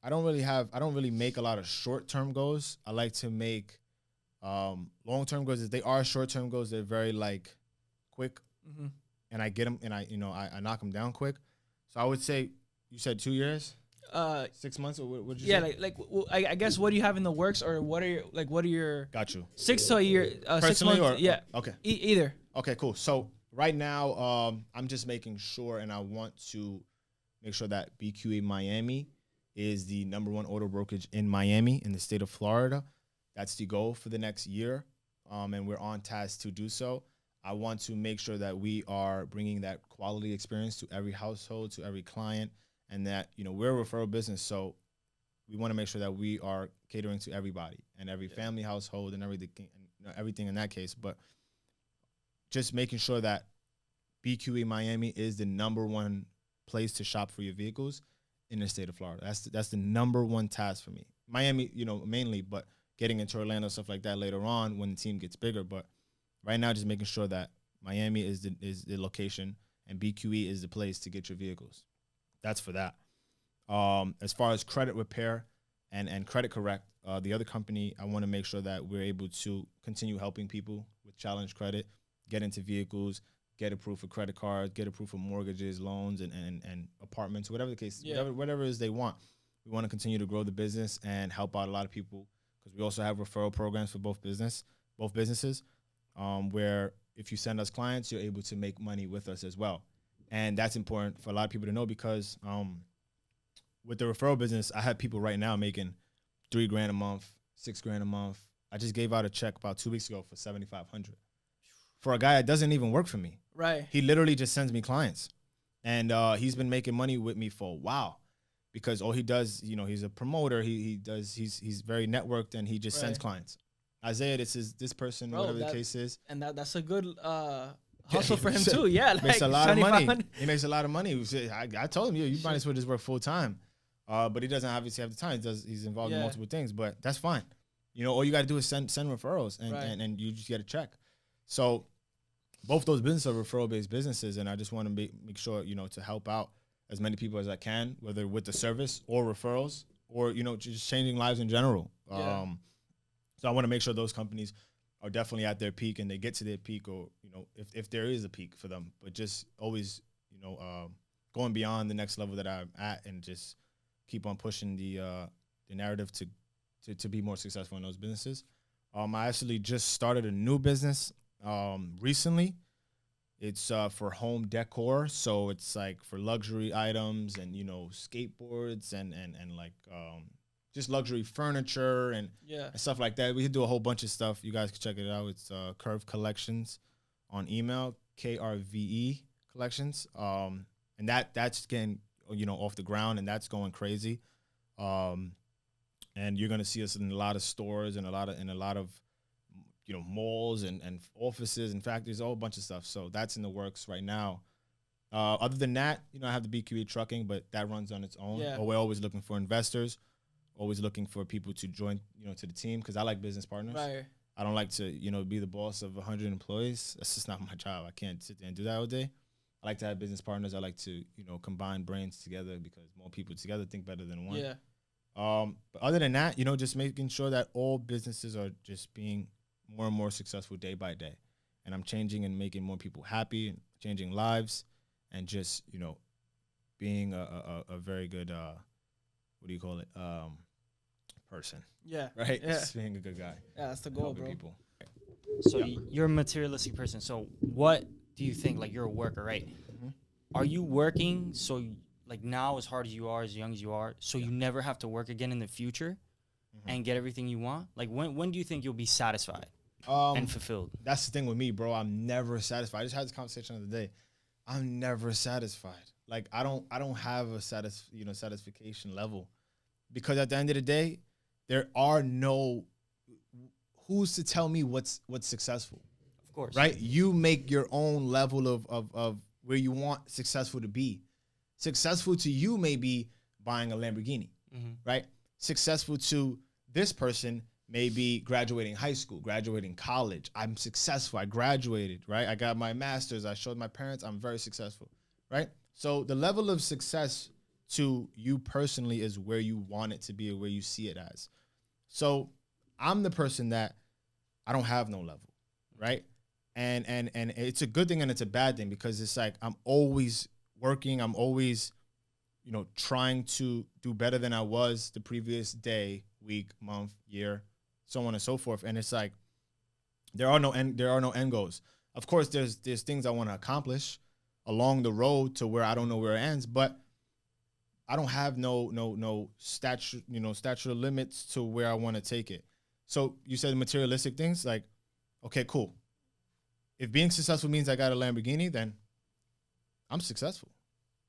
B: I don't really make a lot of short-term goals. I like to make long-term goals. If they are short-term goals, they're very, like, quick, and I get them, and I knock them down quick. So I would say, you said 2 years, 6 months, or what did you say?
A: I guess, what do you have in the works, or what are your
B: Got you
A: 6 to a year, 6 months?
B: Or,
A: yeah,
B: okay,
A: either.
B: Okay, cool. So right now, I'm just making sure, and I want to make sure that BQE Miami is the #1 auto brokerage in Miami, in the state of Florida. That's the goal for the next year, and we're on task to do so. I want to make sure that we are bringing that quality experience to every household, to every client, and that, we're a referral business, so we want to make sure that we are catering to everybody and every family, household, and everything in that case. But just making sure that BQE Miami is the #1 place to shop for your vehicles in the state of Florida. That's the #1 task for me. Miami, mainly, but getting into Orlando, stuff like that later on when the team gets bigger. But right now, just making sure that Miami is the location and BQE is the place to get your vehicles. That's for that. As far as credit repair and credit correct, the other company, I want to make sure that we're able to continue helping people with challenge credit, get into vehicles, get approved for credit cards, get approved for mortgages, loans, and apartments, whatever the case, whatever it is they want. We want to continue to grow the business and help out a lot of people, because we also have referral programs for both businesses, where if you send us clients, you're able to make money with us as well. And that's important for a lot of people to know, because with the referral business, I have people right now making $3,000 a month, $6,000 a month. I just gave out a check about 2 weeks ago for $7,500 for a guy that doesn't even work for me.
A: Right.
B: He literally just sends me clients, and he's been making money with me for a while, because all he does, he's a promoter. He's very networked, and he just sends clients. Isaiah, this person, whatever the case is,
A: and that's a good hustle for him too. Yeah, like
B: makes a lot of money. He makes a lot of money. I told him, you might as well just work full time. But he doesn't obviously have the time. He's involved in multiple things, but that's fine. All you got to do is send referrals, and you just get a check. So both those businesses are referral-based businesses, and I just want to make sure, to help out as many people as I can, whether with the service or referrals, or, just changing lives in general.
A: Yeah.
B: So I want to make sure those companies are definitely at their peak, and they get to their peak, or, if there is a peak for them, but just always, going beyond the next level that I'm at, and just keep on pushing the narrative to be more successful in those businesses. I actually just started a new business recently. It's for home decor, so it's like for luxury items and skateboards and like just luxury furniture and stuff like that. We could do a whole bunch of stuff. You guys can check it out. It's Curve Collections on email, KRVE Collections, and that's getting off the ground, and that's going crazy. And you're gonna see us in a lot of stores and a lot of malls and offices and factories, a whole bunch of stuff. So that's in the works right now. Other than that, I have the BQE trucking, but that runs on its own. Or we're always looking for investors always looking for people to join, to the team because I like business partners.
A: Right.
B: I don't like to, be the boss of 100 employees. That's just not my job. I can't sit there and do that all day. I like to have business partners. I like to, combine brains together because more people together think better than one.
A: Yeah.
B: But other than that, just making sure that all businesses are just being more and more successful day by day. And I'm changing and making more people happy and changing lives and just, being a very good, person.
A: Yeah.
B: Right?
A: Yeah.
B: Just being a good guy.
A: Yeah, that's the goal,
B: Helping
A: bro.
B: people.
C: So you're a materialistic person. So what do you think? Like, you're a worker, right?
B: Mm-hmm.
C: Are you working so like now as hard as you are, as young as you are, so you never have to work again in the future and get everything you want? Like, when do you think you'll be satisfied and fulfilled?
B: That's the thing with me, bro. I'm never satisfied. I just had this conversation the other day. I'm never satisfied. Like, I don't have a satisfaction level because at the end of the day, there are no who's to tell me what's successful.
C: Of course.
B: Right? You make your own level of where you want successful to be. Successful to you may be buying a Lamborghini, right? Successful to this person may be graduating high school, graduating college. I'm successful. I graduated, right? I got my master's. I showed my parents I'm very successful, right? So the level of success to you personally is where you want it to be or where you see it as. So I'm the person that I don't have no level, right? And it's a good thing and it's a bad thing because it's like I'm always working. I'm always, trying to do better than I was the previous day, week, month, year, so on and so forth. And it's like there are no end goals. Of course, there's things I want to accomplish along the road to where I don't know where it ends, but I don't have no stature limits to where I want to take it. So you said materialistic things, like, okay, cool. If being successful means I got a Lamborghini, then I'm successful,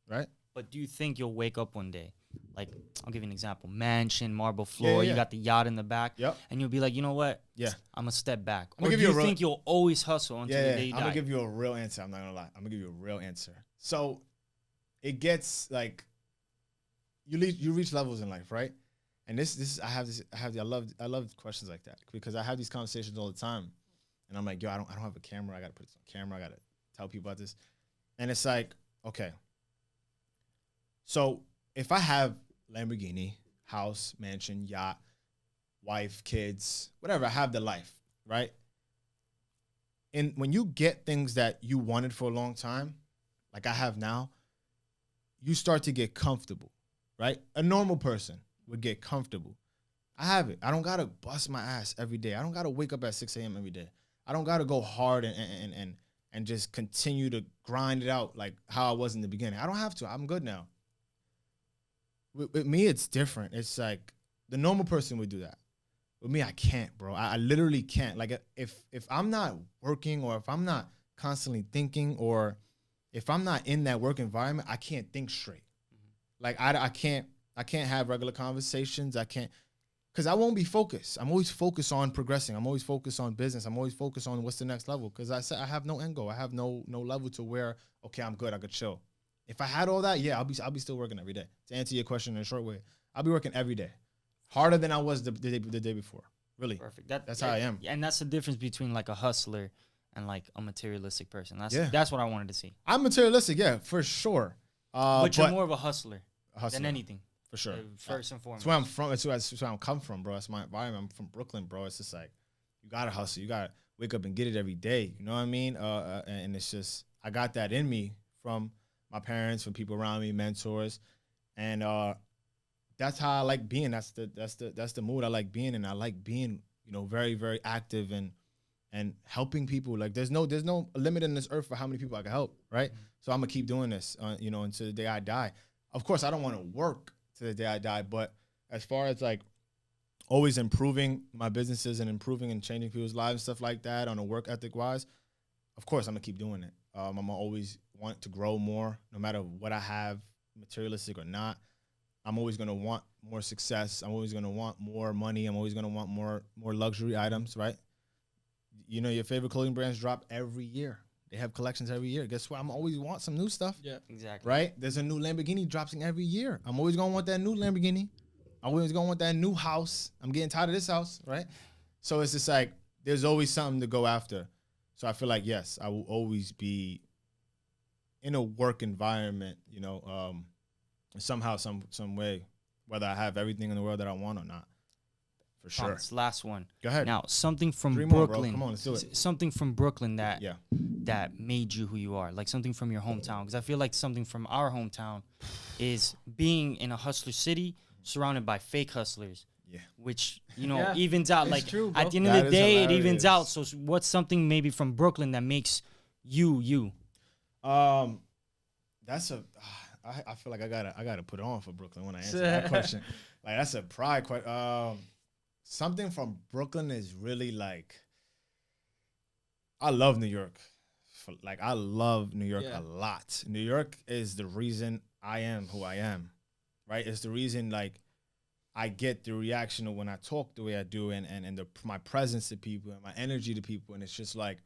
B: right?
C: But do you think you'll wake up one day, like, I'll give you an example, mansion, marble floor,
B: Yeah.
C: you got the yacht in the back,
B: Yep.
C: and you'll be like, you know what?
B: Yeah.
C: I'm going to step back.
B: I'm
C: Or
B: gonna
C: do
B: give
C: you
B: you a
C: think you'll always hustle until the day you
B: I'm
C: die?
B: gonna give you a real answer. I'm not gonna lie. I'm gonna give you a real answer. So it gets like you reach levels in life, right? And I love questions like that because I have these conversations all the time. And I'm like, yo, I don't have a camera. I gotta put this on camera. I gotta tell people about this. And it's like, okay. So if I have Lamborghini, house, mansion, yacht, wife, kids, whatever, I have the life, right? And when you get things that you wanted for a long time, like I have now, you start to get comfortable, right? A normal person would get comfortable. I have it. I don't gotta bust my ass every day. I don't gotta wake up at 6 a.m. every day. I don't gotta go hard and just continue to grind it out like how I was in the beginning. I don't have to. I'm good now. With me, it's different. It's like the normal person would do that. With me, I can't, bro. I literally can't. Like if I'm not working or if I'm not constantly thinking or if I'm not in that work environment, I can't think straight. Like I can't have regular conversations. I can't, because I won't be focused. I'm always focused on progressing. I'm always focused on business. I'm always focused on what's the next level. Because I said I have no end goal. I have no level to where, okay, I'm good. I could chill. If I had all that, yeah, I'll be still working every day. To answer your question in a short way, I'll be working every day, harder than I was the day before. Really,
C: Perfect.
B: That's how I am.
C: And that's the difference between like a hustler and like a materialistic person.
B: Yeah.
C: That's what I wanted to see.
B: I'm materialistic, yeah, for sure.
C: But you're more of a hustler than anything.
B: For sure.
C: First and foremost.
B: That's where I'm from. That's where I'm come from, bro. That's my environment. I'm from Brooklyn, bro. It's just like you gotta hustle. You gotta wake up and get it every day. You know what I mean? And it's just I got that in me from my parents, from people around me, mentors, and that's how I like being. That's the mood I like being in. I like being, very, very active and helping people. Like there's no limit in this earth for how many people I can help, right? Mm-hmm. So I'm gonna keep doing this, until the day I die. Of course, I don't want to work to the day I die, but as far as like always improving my businesses and improving and changing people's lives and stuff like that on a work ethic wise, of course I'm gonna keep doing it. I'm gonna always want to grow more, no matter what I have, materialistic or not. I'm always gonna want more success. I'm always gonna want more money. I'm always gonna want more luxury items, right? Your favorite clothing brands drop every year. They have collections every year. Guess what? I'm always want some new stuff.
A: Yeah,
C: exactly.
B: Right? There's a new Lamborghini dropping every year. I'm always gonna want that new Lamborghini. I always gonna want that new house. I'm getting tired of this house, right? So it's just like there's always something to go after. So I feel like yes, I will always be in a work environment, you know, somehow, some way, whether I have everything in the world that I want or not. For sure.
C: Thomas, last one.
B: Go ahead.
C: Now, something from
B: 3 more, bro.
C: Brooklyn.
B: Come on, let's do it.
C: Something from Brooklyn that
B: Yeah.
C: that made you who you are, like something from your hometown. Because I feel like something from our hometown is being in a hustler city, surrounded by fake hustlers.
B: Yeah.
C: Which, you know,
A: Yeah,
C: evens out.
A: it's
C: Like
A: true, bro.
C: at the end of
B: That
C: the
B: is
C: day, it evens
B: hilarious.
C: out. So what's something maybe from Brooklyn that makes you you?
B: That's a. I feel like I gotta put on for Brooklyn when I answer that question. Like that's a pride question. Something from Brooklyn is really like. I love New York. I love New York a lot. New York is the reason I am who I am, right? It's the reason like I get the reaction of when I talk the way I do, and my presence to people and my energy to people, and it's just like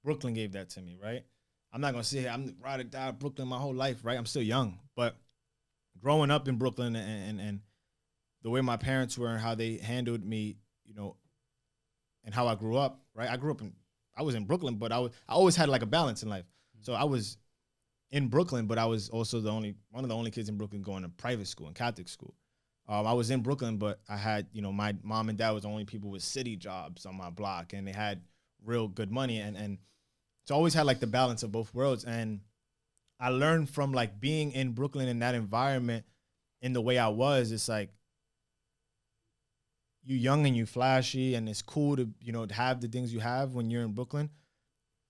B: Brooklyn gave that to me, right? I'm not gonna say I'm ride or die Brooklyn my whole life, right? I'm still young, but growing up in Brooklyn and the way my parents were and how they handled me, you know, and how I grew up, right? I was in Brooklyn, but I always had like a balance in life. So I was in Brooklyn, but I was also one of the only kids in Brooklyn going to private school and Catholic school. I was in Brooklyn, but I had, you know, my mom and dad was the only people with city jobs on my block, and they had real good money, and so I always had like the balance of both worlds. And I learned from like being in Brooklyn in that environment, in the way I was, it's like you young and you flashy, and it's cool to, you know, to have the things you have when you're in Brooklyn,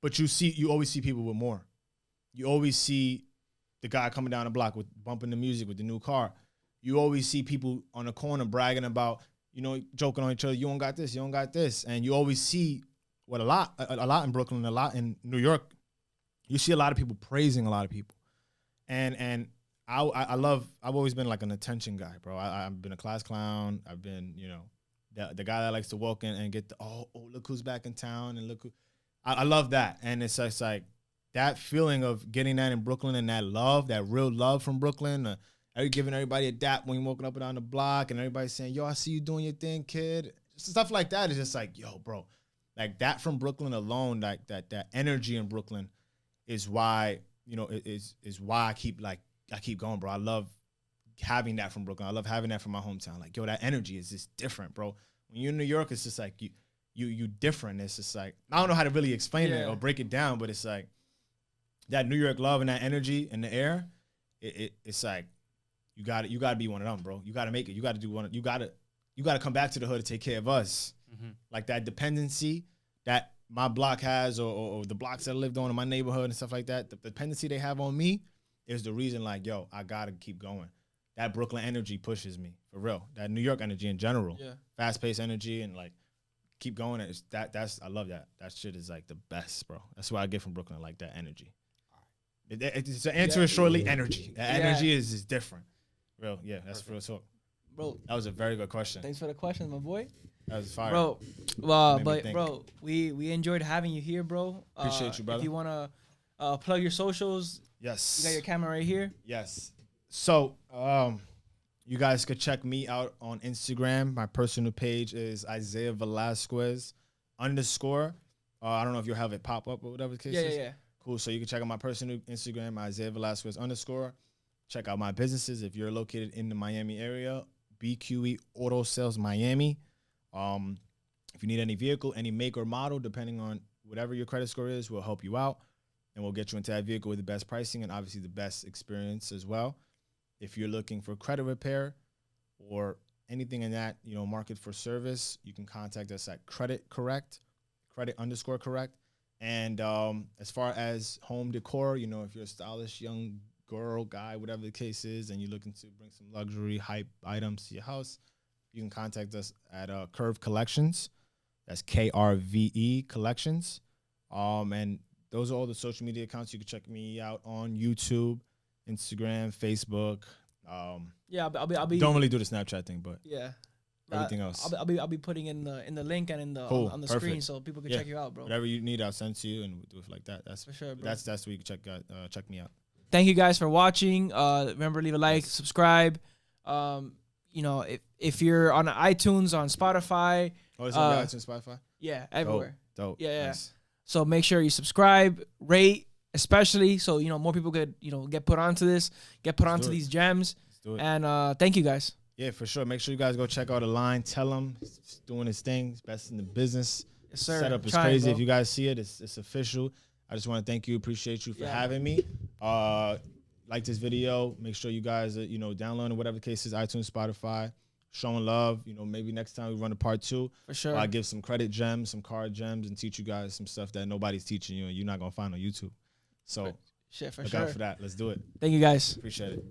B: but you always see people with more. You always see the guy coming down the block with bumping the music with the new car. You always see people on the corner bragging about, you know, joking on each other. You don't got this, you don't got this. And you always see what a lot in Brooklyn, a lot in New York, you see a lot of people praising a lot of people. And I've always been like an attention guy, bro. I've been a class clown. I've been, you know, the guy that likes to walk in and get look who's back in town, and look who. I love that. And it's just like that feeling of getting that in Brooklyn, and that love, that real love from Brooklyn. Giving everybody a dap when you're walking up and down the block, and everybody's saying, yo, I see you doing your thing, kid. Stuff like that is just like, yo, bro. Like that from Brooklyn alone, like that energy in Brooklyn is why, you know, is why I keep going, bro. I love having that from Brooklyn. I love having that from my hometown. Like, yo, that energy is just different, bro. When you're in New York, it's just like you different. It's just like, I don't know how to really explain it or break it down, but it's like that New York love and that energy in the air. It's like you got to be one of them, bro. You got to make it. You got to do one. You got to come back to the hood to take care of us. Mm-hmm. Like that dependency that my block has, or the blocks that I lived on in my neighborhood and stuff like that. The dependency they have on me is the reason. Like, yo, I gotta keep going. That Brooklyn energy pushes me for real. That New York energy in general, fast paced energy, and like keep going. I love that. That shit is like the best, bro. That's what I get from Brooklyn. Like that energy. It's to answer it shortly. Energy. That energy is different. Real, that's real talk.
A: Bro,
B: that was a very good question.
A: Thanks for the question, my boy.
B: That was fire.
A: Bro, but bro, we enjoyed having you here, bro.
B: Appreciate you, brother.
A: If you wanna plug your socials,
B: yes,
A: you got your camera right here.
B: Yes. So, you guys could check me out on Instagram. My personal page is Isiah Velasquez _ I don't know if you'll have it pop up or whatever the case is.
A: Yeah.
B: Cool. So you can check out my personal Instagram, Isiah Velasquez _ Check out my businesses if you're located in the Miami area. BQE Auto Sales Miami. If you need any vehicle, any make or model, depending on whatever your credit score is, we'll help you out, and we'll get you into that vehicle with the best pricing and obviously the best experience as well. If you're looking for credit repair or anything in that, you know, market for service, you can contact us at credit _correct. And as far as home decor, you know, if you're a stylish young girl, guy, whatever the case is, and you're looking to bring some luxury hype items to your house, you can contact us at Curve Collections. That's KRVE Collections. And those are all the social media accounts. You can check me out on YouTube, Instagram, Facebook.
A: I'll be
B: don't really do the Snapchat thing, but everything else.
A: I'll be putting in the link and in the on the screen so people can check you out, bro.
B: Whatever you need, I'll send to you, and we'll do it like that. That's
A: for sure, bro.
B: That's where you can check me out.
A: Thank you guys for watching. Remember, leave a like, subscribe. you know, if you're on iTunes, on Spotify,
B: Oh, it's on iTunes, Spotify.
A: yeah, everywhere.
B: Dope.
A: Yeah.
B: Nice.
A: So make sure you subscribe, rate, especially so you know more people could get put onto this, get put onto these gems.
B: Let's do it.
A: And thank you guys.
B: Yeah, for sure. Make sure you guys go check out the line. Tell him he's doing his thing. He's best in the business.
A: Yes, sir.
B: Setup is crazy. If you guys see it, it's official. I just want to thank you. Appreciate you for having me. Like this video. Make sure you guys are, downloading whatever the case is, iTunes, Spotify, showing love. Maybe next time we run a part 2.
A: For sure.
B: I give some credit gems, some card gems, and teach you guys some stuff that nobody's teaching you and you're not going to find on YouTube. So
A: for
B: look
A: sure.
B: out for that. Let's do it.
A: Thank you guys.
B: Appreciate it.